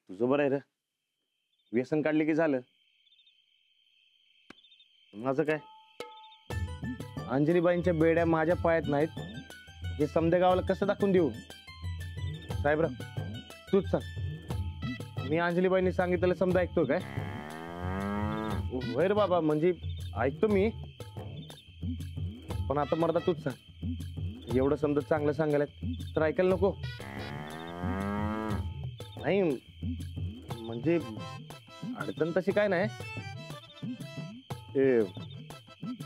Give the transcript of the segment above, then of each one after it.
तुझं बरं आहे रे, व्यसन काढले की झालं. माझं काय, अंजलीबाईंच्या बेड्या माझ्या पायात नाहीत हे समद्या गावाला कसं दाखवून देऊ? साहेबराव तूच सांग, मी अंजलीबाईंनी सांगितलं समजा ऐकतो काय? होय रे बाबा, म्हणजे ऐकतो मी, पण आता मर्दा तूच सांग, एवढं समजा चांगलं सांगायला तर ऐकायला नको? नाही म्हणजे अडचण तशी काय नाही.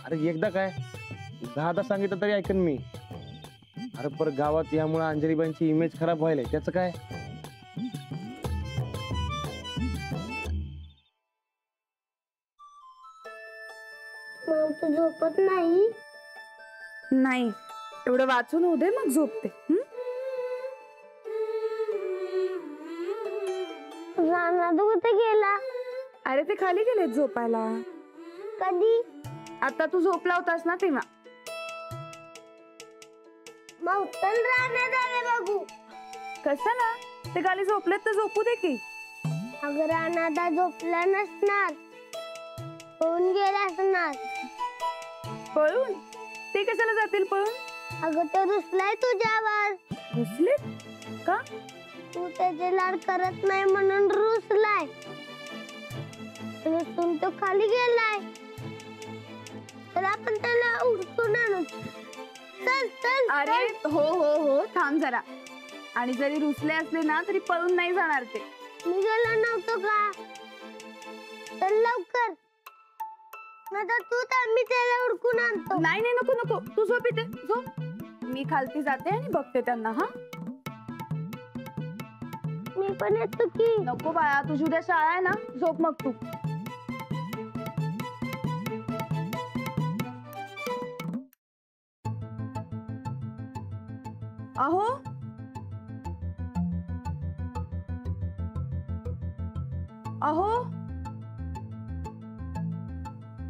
अरे एकदा काय 10दा सांगितलं तरी ऐकन मी. अरे पर गावात यामुळे अंजलीबाईंची इमेज खराब व्हायला, त्याचं काय? तू झोपत नाही? नाही, एवढं वाचून होऊ दे मग झोपते. रानात कुठे गेला? अरे ते खाली गेले झोपायला. कधी? आता तू झोपला होतास ना तेव्हा. मग चल रानात आले बघू. कशाला? ते खाली झोपलेत तर झोपू दे की. अगं रानात झोपला नसणार, पळून गेला असणार. पळून? ते कशाला जातील पळून? अगं तो रुसलाय तुझ्यावर. रुसले? का? तू त्याचे लाड करत नाही म्हणून रुसलाय. रुसून तो खाली गेलाय. तर आपण त्याला उठून आणू. चल चल. अरे हो हो हो, थांब जरा. आणि जरी रुसले असले ना तरी पळून नाही जाणार ते. मी गेलो नव्हतो का? चल लवकर, नाहीतर तू तर मी त्याला उडकून आणतो. नाही नाही, नको नको, तू झोप इथे, झोप. मी खालती जाते आणि बघते त्यांना. हा मी पण येतो की. नको बाळा, तुझी उद्या शाळा आहे ना, झोप मग तू. अहो अहो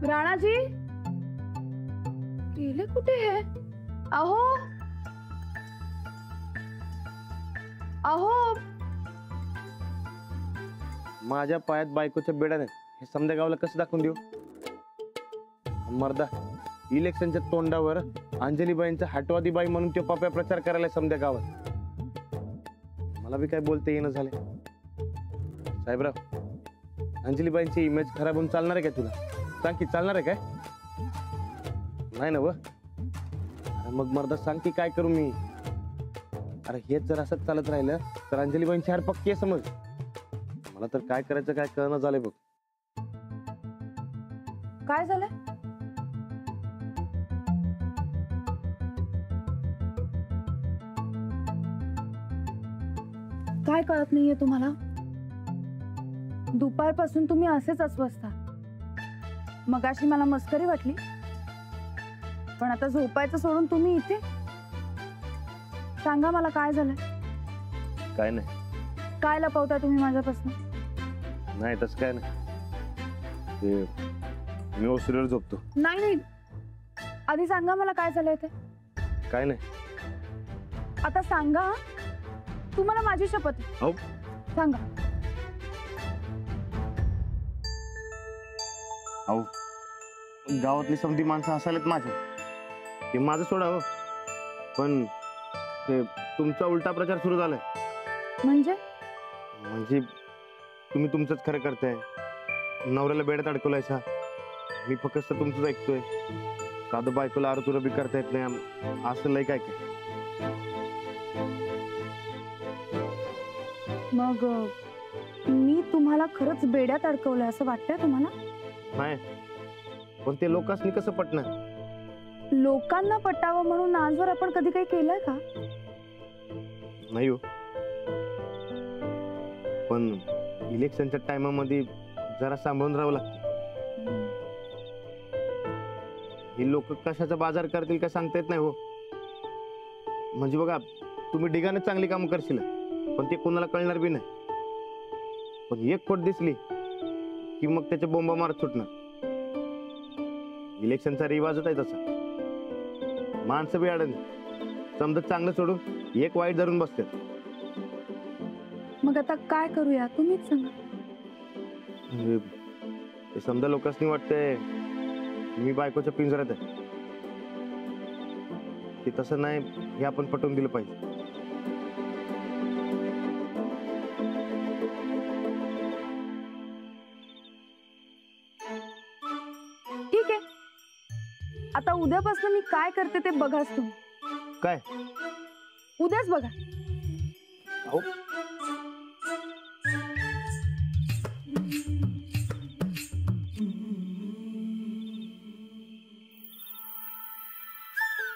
राणाजी गेले कुठे हे? अहो अहो, माझ्या पायात बायकोच्या बेड्या नाही हे समद्या गावाला कसं दाखवून देऊ? मर्दा इलेक्शनच्या तोंडावर अंजलीबाईंचा हटवादी बाई म्हणून तो पप्या प्रचार करायला समद्या गावात. मला बी काय बोलते येणं झाले. साहेबराव, अंजलीबाईंची इमेज खराब होऊन चालणार आहे काय तुला? सांग की चालणार आहे काय? नाही ना व? अरे मग मर्दा सांग की काय करू मी? अरे हेच जर असंच चालत राहिलं तर अंजलीबाईंची हार पक्की आहे समज. मला तर काय करायचं काय कळणं झालंय बघ. काय झालं? काय कळत नाहीये तुम्हाला? दुपारपासून तुम्ही असेच अस्वस्थ आहात. मगाशी मला मस्करी वाटली, पण आता झोपायचं सोडून तुम्ही इथे. सांगा मला काय झालं? काय नाही. काय लपवता तुम्ही माझ्यापासून? नाही तसं काय नाही, मी ओसरीवर झोपतो. नाही नाही, आधी सांगा मला काय झालंय ते. काय नाही. आता सांगा, तुम्हाला माझी शपथ आहे. हो सांगा. अहो गावातली समधी माणसं हसायलेत माझ्या. ते माझं सोडा हो, पण ते तुमचा उलटा प्रचार सुरू झालाय. म्हणजे तुम्ही तुमचंच खरं करताय, नवऱ्याला बेड्यात अडकवलायसा. मी फक्त तुमचंच ऐकतोय. कादो बायकोला आरतुर बी करता येत नाही, असं लय काय काय. मग मी तुम्हाला खरंच बेड्यात अडकवलंय असं वाटतंय तुम्हाला? नाही, पण ते लोकांनी कसं पटणार? लोकांना पटावं म्हणून आजवर आपण कधी काही केलंय का? नाही हो, पण इलेक्शनच्या टायमामध्ये जरा सांभाळून राहावं लागतं. ही लोक कशाचा बाजार करतील का सांगता येत नाही हो. म्हणजे बघा, तुम्ही डिगाने चांगली कामं करशील पण ते कोणाला कळणार बी नाही. पण एक खोट दिसली की मग त्याच्या बोंबा मारत सुटणार. इलेक्शनचा रिवाजच आहे तसा. माणसं बी अडन समजा चांगलं सोडून एक वाईट धरून बसतात. मग मग आता काय करूया तुम्हीच सांगा. म्हणजे ते समजा लोकांनी वाटतंय मी बायकोच्या पिंजऱ्यात आहे. ते तसं नाही हे आपण पटवून दिलं पाहिजे. ठीक आहे, आता उद्यापासून मी काय करते ते बघाच तुम्ही. काय उद्याच बघा. अहो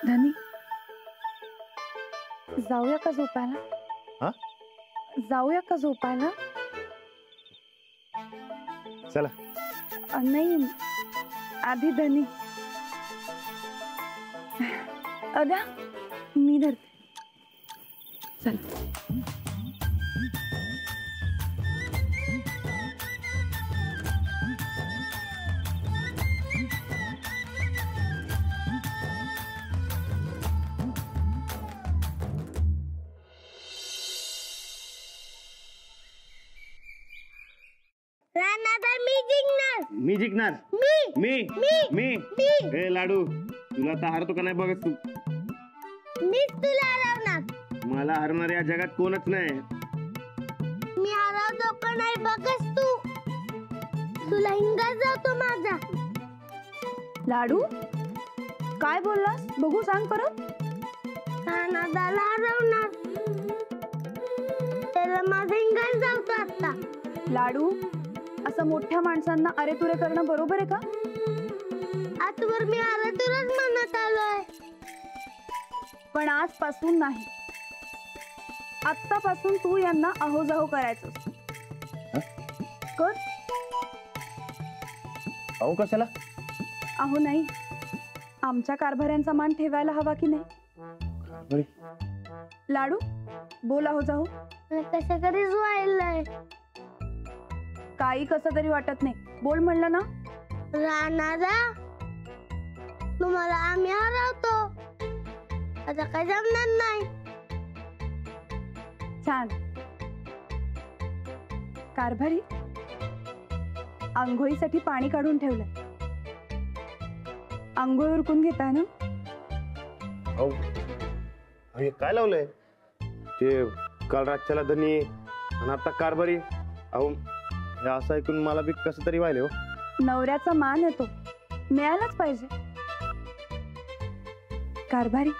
धनी, जाऊया का झोपायला? हा? जाऊया का झोपायला? चला. नाही, आधी धनी. अद्या मी धरते. चल. रानादा मी जिंकणार. मी जिंकणार. मी मी मी मी ए लाडू, तुला तर हारतो का नाही बघत तू. मीच तुला हरवणार. मला हरणार या जगात कोणच नाही. मी हरवतो का नाही बघस तू. तुला हिंगा जातो माझा. लाडू, काय बोललास? बघू, सांग परत. रानादाला हरवणार. त्याला माझा हिंगा जातो आता. लाडू, असं मोठ्या माणसांना अरे तुरे करणं बरोबर आहे का? आजवर मी तुलाच म्हणत आलोय. पण आजपासून नाही. आत्तापासून तू यांना अहोजाहो करायचं. कर. अहो कशाला? अहो नाही, आमच्या कारभाऱ्यांचा मान ठेवायला हवा की नाही? बरे. लाडू, बोल अहोजाहो. कसं तरी व्हायलंय. काही कसं तरी वाटत नाही. बोल म्हणलं ना. रानादा, तुम्हाला आम्ही हरवतो. आता काय जमणार नाही. छान. कारभारी, आंघोळीसाठी पाणी काढून ठेवलंय. आंघोळ उरकून घेताय ना? अहो हे काय लावलंय? ते काल रातच्याला धनी आणि आता कारभारी. अहो हे असं ऐकून मला बी कसं तरी व्हायले हो. नवऱ्याचा मान येतो, मिळालाच पाहिजे. कारभारी,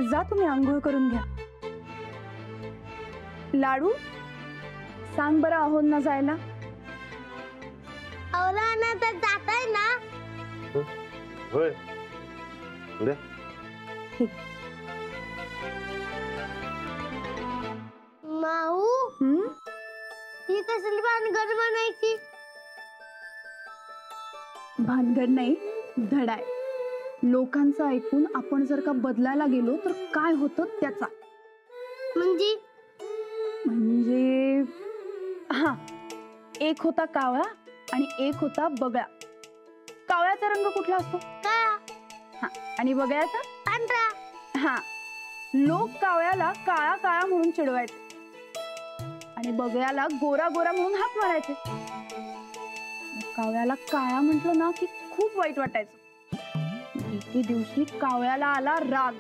जा तुम्ही आंघोळ करून घ्या. लाडू, सांग बरं अहोंना जायला. अहो रानादा जाताय ना. होय. उद्या माऊ, ही कसली भानगड बनायची? भानगड नाही, धडा आहे. लोकांचं ऐकून आपण जर का बदलायला गेलो तर काय होतं त्याचा. म्हणजे हा, एक होता कावळा आणि एक होता बगळा. कावळ्याचा रंग कुठला असतो? काळा. हा, आणि बगळ्याचा? पांढरा. हा, लोक कावळ्याला काळा काळा म्हणून चिडवायचे आणि बगळ्याला गोरा गोरा म्हणून हाक मारायचे. कावळ्याला काळा म्हटलं ना की खूप वाईट वाटायचं. एके दिवशी कावळ्याला आला राग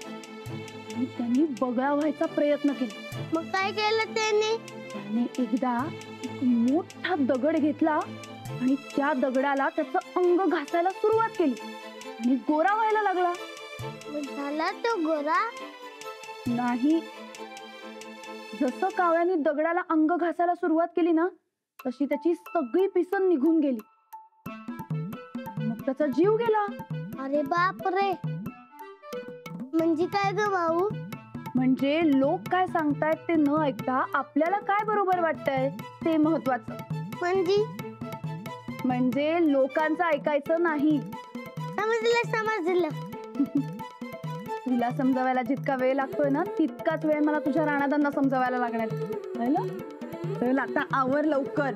आणि त्यांनी बगळा व्हायचा प्रयत्न केला. मग काय केलं त्याने? त्याने एकदा एक मोठा दगड घेतला आणि त्या दगडाला त्याचं अंग घासायला सुरुवात केली आणि गोरा व्हायला लागला. मग झाला तो गोरा? नाही, जसं कावळ्याने दगडाला अंग घासायला सुरुवात केली ना तशी त्याची सगळी पिसन निघून गेली. मग त्याचा जीव गेला. अरे बाप रे. म्हणजे काय ग भाऊ? म्हणजे लोक काय सांगतायत ते न ऐकता आपल्याला काय बरोबर वाटतंय ते महत्वाचं. म्हणजे लोकांचं ऐकायचं नाही. समजलं. तुला समजावायला जितका वेळ लागतोय ना तितकाच वेळ मला तुझ्या राणादांना समजावायला लागणार. चल आता आवर लवकर.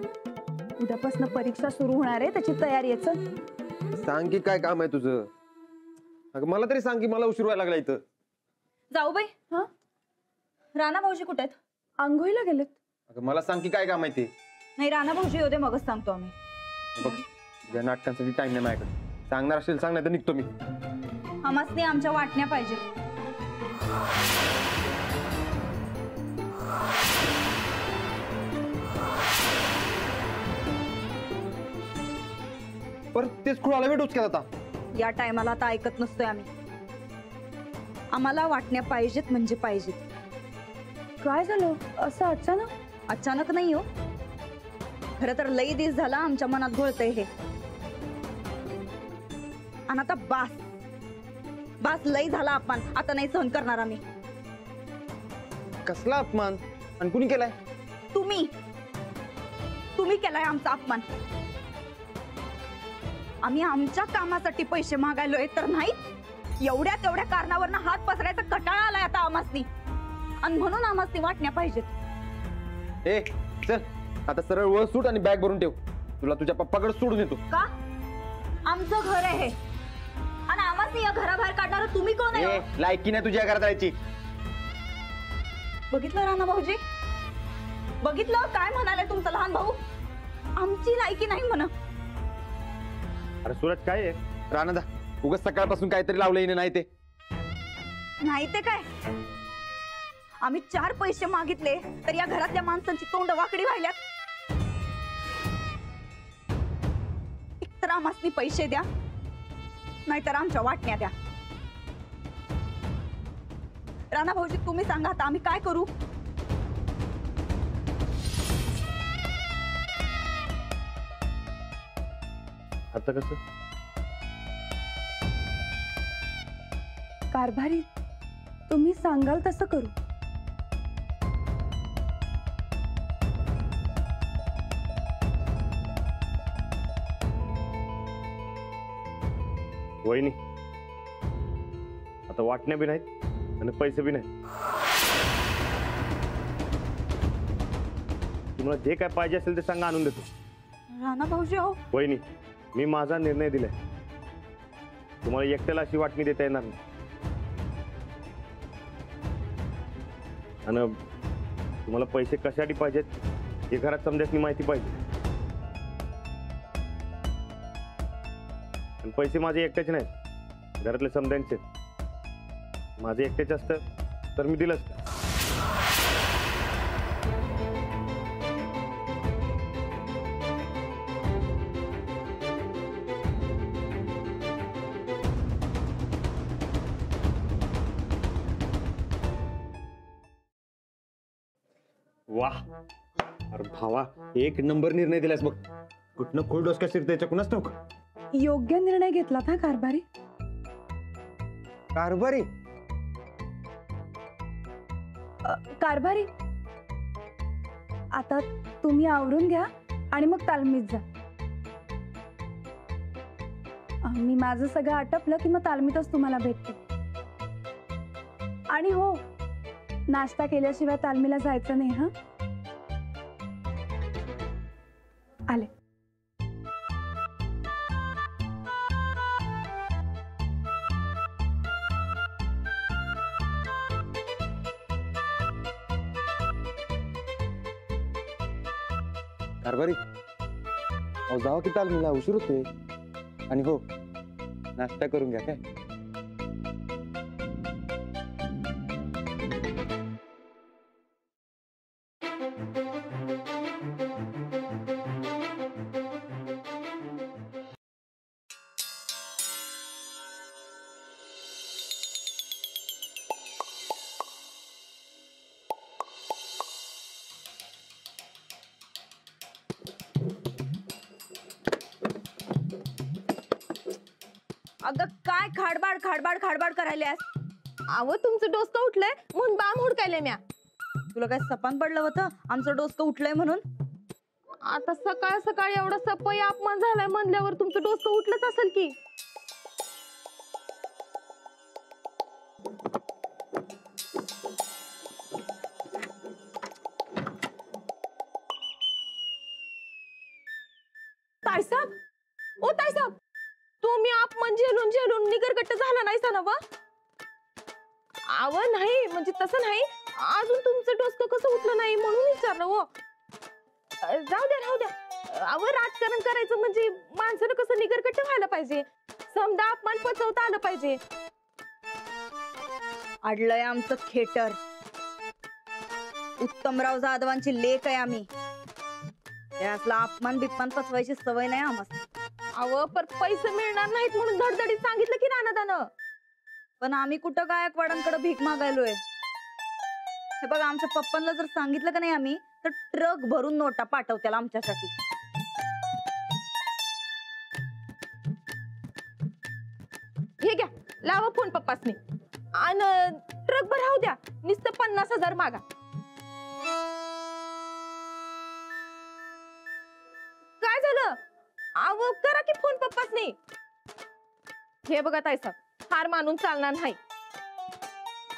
उद्यापासून परीक्षा सुरू होणार आहे, त्याची तयारी आहे. चल. सांग की काय काम आहे तुझं? अगं मला तरी सांग की मला उशीर व्हायला लागला इथं. जाऊ बाई. राणा भाऊजी कुठे आहेत? आंघोळीला गेलेत. अगं मला सांग की काय काम आहे ते. नाही राणा भाऊजी होते मगच सांगतो आम्ही. बघ तुझ्या नाटकांसाठी टाइम नाही माझ्याकडे. सांगणार असेल सांग, नाही तर निघतो मी. आम्हासनी आमच्या वाटण्या पाहिजे. परत तेच खुळाला भेटूच का आता. या टायमाला आता ऐकत नसतोय आम्ही. आम्हाला वाटण्या पाहिजेत म्हणजे पाहिजेत. काय झालं असं अचानक? अचानक नाही हो, खरं तर लई दिस झाला आमच्या मनात घोळतंय हे. आणि आता बास बास, लई झाला अपमान. आता नाही सहन करणार आम्ही. कसला अपमान आणि कुणी केलाय? तुम्ही तुम्ही केलाय आमचा अपमान. आम्ही आमच्या कामासाठी पैसे मागायलोय तर नाही, एवढ्या तेवढ्या कारणावरनं हात पसरायचा कटाळा आलाय आता आम्हासनी. आणि म्हणून आम्हासनी वाटण्या पाहिजेत. ए चल आता सरळ वर सूट आणि बॅग भरून ठेव. तुला तुझ्या पप्पाकडे सोडून येतो. का? आमचं घर आहे हे, आणि आम्हासनी या घराबाहेर काढणार तुम्ही कोण आहे? लायकी नाही तुझ्या घरात राहायची. बघितलं राणा भाऊजी, बघितलं काय म्हणाले तुमचा लहान भाऊ? आमची लायकी नाही म्हणा. अरे सूरज काय आहे? राणा दा उगाच सकाळपासून काहीतरी लावलंय नाही ते. नाही ते काय, आम्ही 4 पैसे मागितले तर या घरातल्या माणसांची तोंड वाकडी व्हायल्यात. एकतर आम्हासनी पैसे द्या, नाहीतर आमच्या वाटण्या द्या. राणा भाऊजी तुम्ही सांगा आता आम्ही काय करू? आता कसं? कारभारी तुम्ही सांगाल तसं करू. वहिनी आता वाटण्या बी नाहीत आणि पैसे बी नाहीत. तुम्हाला जे काय पाहिजे असेल ते सांगा, आणून देतो. राणा भाऊजी हो, वहिनी मी माझा निर्णय दिलाय. तुम्हाला एकट्याला अशी वाटणी देता येणार नाही. आणि तुम्हाला पैसे कशासाठी पाहिजेत हे घरात समजायची माहिती पाहिजे. आणि पैसे माझे एकट्याचे नाहीत, घरातले समजायचे. माझे एकट्याचे असतं तर मी दिलं असतं. वाह, अरे भावा एक नंबर निर्णय दिलास बघ. कुठनं खोल डोसक्या शिरतायच्या कुणाच नव्हतं. योग्य निर्णय घेतला था कारभारी. कारभारी कारभारी आता तुम्ही आवरून घ्या आणि मग तालमीत जा. मी माझं सगळं आटपलं की मग तालमीतच तुम्हाला भेटते. आणि हो, नाश्ता केल्याशिवाय तालमीला जायचं नाही. हा आले. कारभारी अहो जावा की तालमीला, उशीर होतोय. आणि हो नाश्ता करून घ्या काय. अगं काय खाडबाड खाडबाड खाडबाड करायल्यास? अहो तुमचं डोसकं उठलंय म्हणून बाम हुडकायले म्या. तुला काय सपान पडलं होतं आमचं डोसकं उठलंय म्हणून? आता सकाळ सकाळी एवढा सपई अपमान झालाय म्हणल्यावर तुमचं डोसकं उठलंच असेल की. ताईसाब, ओ ताईसाब, तुम्ही अपमान झेलून झेलून निगरगट्ट झाला नाहीसा ना वा? अव नाही म्हणजे तसं नाही, अजून तुमचं डोसकं कसं उठलं नाही म्हणून विचारलं हो. जाऊ द्या राहू द्या. अहो राजकारण करायचं म्हणजे माणसानं कसं निगरकट्ट व्हायला पाहिजे, समजा अपमान पचवता आलं पाहिजे. अडलंय आमचं खेटर. उत्तमराव जाधवांची लेक आहे आम्ही. त्यातला अपमान बिपमान पचवायची सवय नाही आम्हाला. अहो पर पैसे मिळणार नाहीत म्हणून धडधडीत सांगितलं की राणादानं. पण आम्ही कुठं गायकवाडांकडे भीक मागायलोय. हे बघा आमच्या पप्पांना जर सांगितलं का नाही आम्ही, तर ट्रक भरून नोटा पाठवत्याला आमच्यासाठी. हे घ्या लावा फोन पप्पासनी आणि ट्रक भर राहू द्या. नुसतं 50,000 मागा. काय झालं? अहो करा की फोन पप्पासनी. हे बघा ताईसा, हार मानून चालणार नाही.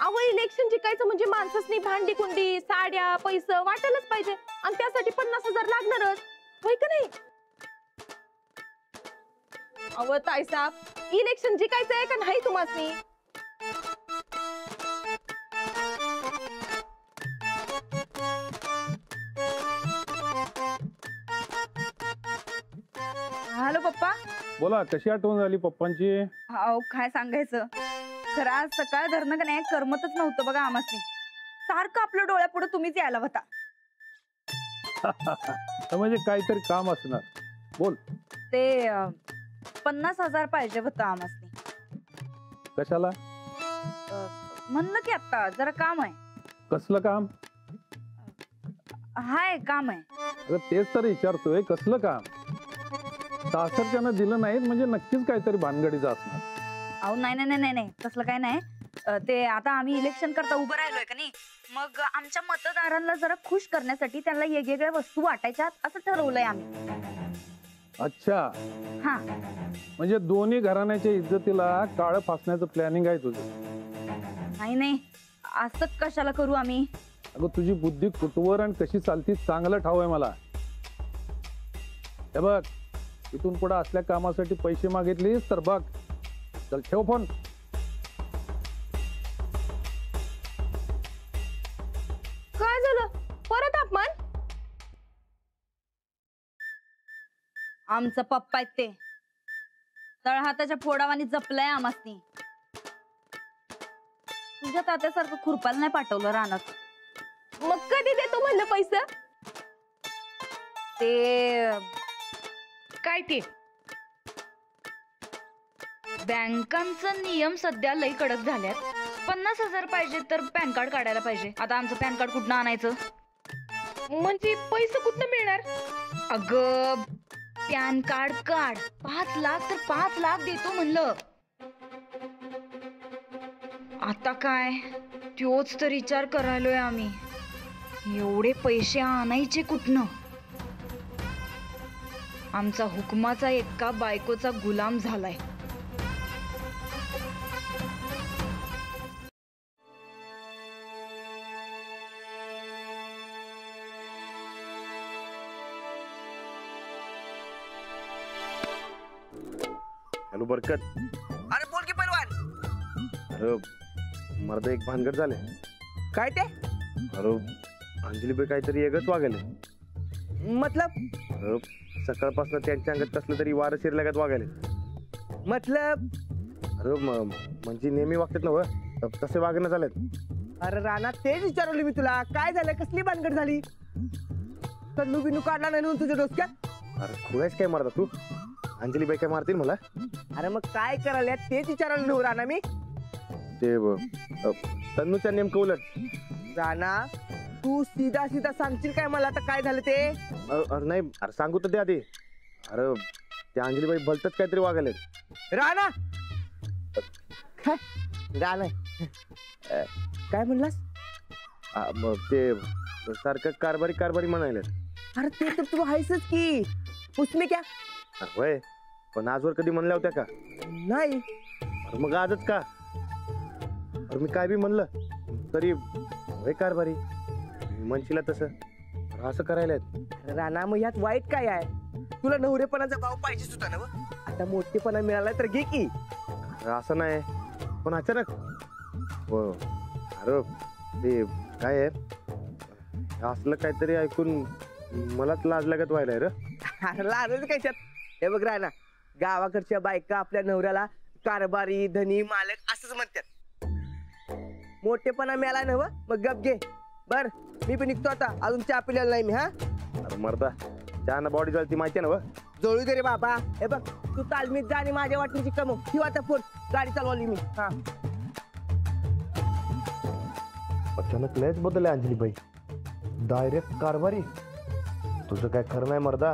अहो इलेक्शन जिंकायचं म्हणजे माणसासनी भांडी कुंडी साड्या पैसे वाटायलाच पाहिजे आणि त्यासाठी 50,000 लागणारच, होय का नाही? अहो ताईसाहेब इलेक्शन जिंकायचं आहे का नाही तुम्हासनी? हॅलो पप्पा. बोला, कशी आठवण झाली पप्पांची? अहो काय सांगायचं, खरं आज सकाळ धरणं का नाही करमतच नव्हतं बघा आम्हासनी. सारखं आपल्या डोळ्यापुढे तुम्हीच यायला होता. म्हणजे काहीतरी काम असणार. बोल. ते 50,000 पाहिजे होतं आम्हासनी. कशाला? म्हणलं की आता जरा काम आहे. कसलं काम? हाय काम आहे. अरे तेच तर विचारतोय, कसलं काम? सासरच्यानं दिलं नाहीत म्हणजे नक्कीच काहीतरी भानगडीचं असणार. अहो नाही नाही नाही नाही तसलं काय नाही. ते आता आम्ही इलेक्शन करता उभं राहिलोय का नाही, मग आमच्या मतदारांना जरा खुश करण्यासाठी त्यांना वेगवेगळ्या वस्तू वाटायच्या असं ठरवलंय आम्ही. अच्छा, हा म्हणजे दोन्ही घराण्याच्या इज्जतीला काळं फासण्याचं प्लॅनिंग आहे तुझं? नाही नाही असं कशाला करू आम्ही. अगं तुझी बुद्धी कुठवर आणि कशी चालती चांगलं ठाव आहे मला. हे बघ, इथून पुढे असल्या कामासाठी पैसे मागितलीस तर बघ. चल ठेव फोन. काय झालं? परत अपमान? आमचं पप्पा आहेत ते तळहाताच्या फोडावानी जपलंय आम्हासनी. तुझ्या तात्यासारखं खुरपायला नाही पाठवलं रानात. मग कधी देतो म्हणलं पैसे? ते काय ते? बँकांचा नियम सध्या लई कडक झाल्यात. 50,000 पाहिजे तर पॅन कार्ड काढायला पाहिजे. आता आमचं पॅन कार्ड कुठनं आणायचं? म्हणजे पैसे कुठनं मिळणार? अगं पॅन कार्ड काढ. 5 लाख तर 5 लाख देतो म्हणलं. आता काय त्योच तर विचार करायलोय आम्ही. एवढे पैसे आणायचे कुठनं? आमचा हुकमाचा एका बायकोचा गुलाम झालाय. हॅलो बरकत. अरे बोल की पैलवान. अरे मर्द एक भानगड झाले. काय ते? अरे अंजलीबाई काहीतरी वेगळंच वागायला. मतलब सकाळपासून त्यांच्या अंगात कसलं तरी वारं शिरल्यागत वागायले. मतलब अरे म्हणजे नेहमी वागतात ना व, तसे वागणं झालेत. अरे राणा तेच विचारलं मी तुला. काय झालं, कसली भानगड झाली? कल्लू बिनू काढला नाही म्हणून तुझ्या डोसक्यात? अरे खुळायच काय मारता तू? अंजलीबाई काय मारतील मला? अरे मग काय करायला तेच विचारलं नव्ह राणा मी. ते तन्नूच्या नेमकं उलट. राणा तू सीधा सीधा सांगशील काय मला आता काय झालं ते? अरे नाही, अरे सांगू तर ते आधी. अरे त्या अंजलीबाई भलतच काहीतरी वागायले. राणा काय राणा काय म्हणलास? मग ते सारखं कारभारी कारभारी म्हणाले. अरे ते तर तू आहेसच की. उसमे क्या? अरे होय, पण आजवर कधी म्हणल्या होत्या का? नाही. अरे मग आजच का? अरे मी काय बी म्हणलं तरी होय कारभारी म्हणशीला तसं. अरे असं करायला. अरे राणा मग यात वाईट काय आहे? तुला नवरेपणाचा भाव पाहिजे सुद्धा ना. आता मोठेपणा मिळाला तर घे की. अरे असं नाही, पण अचानक अरे ते काय आहे असलं काहीतरी ऐकून मलाच लाज लागत व्हायलाय रे. लाजच काय त्यात. हे बघ राणा, गावाकडच्या बायका आपल्या नवऱ्याला कारभारी धनी मालक असंच म्हणतात. मोठेपणा मिळाला नव मग गप घे. बर मी पण निघतो आता, अजून चहा पिलेला नाही मी. हा अरे मर्दा चहा बॉडी जळती माहिती ना व. जळू दे रे बाबा. हे बघ तू तालमीत जा आणि माझ्या वाटणीची कमव. ठेव आता फोन, गाडी चालवली मी. हा अचानक लयच बदलले अंजलीबाई, डायरेक्ट कारभारी. तुझं काय खरं नाही मर्दा.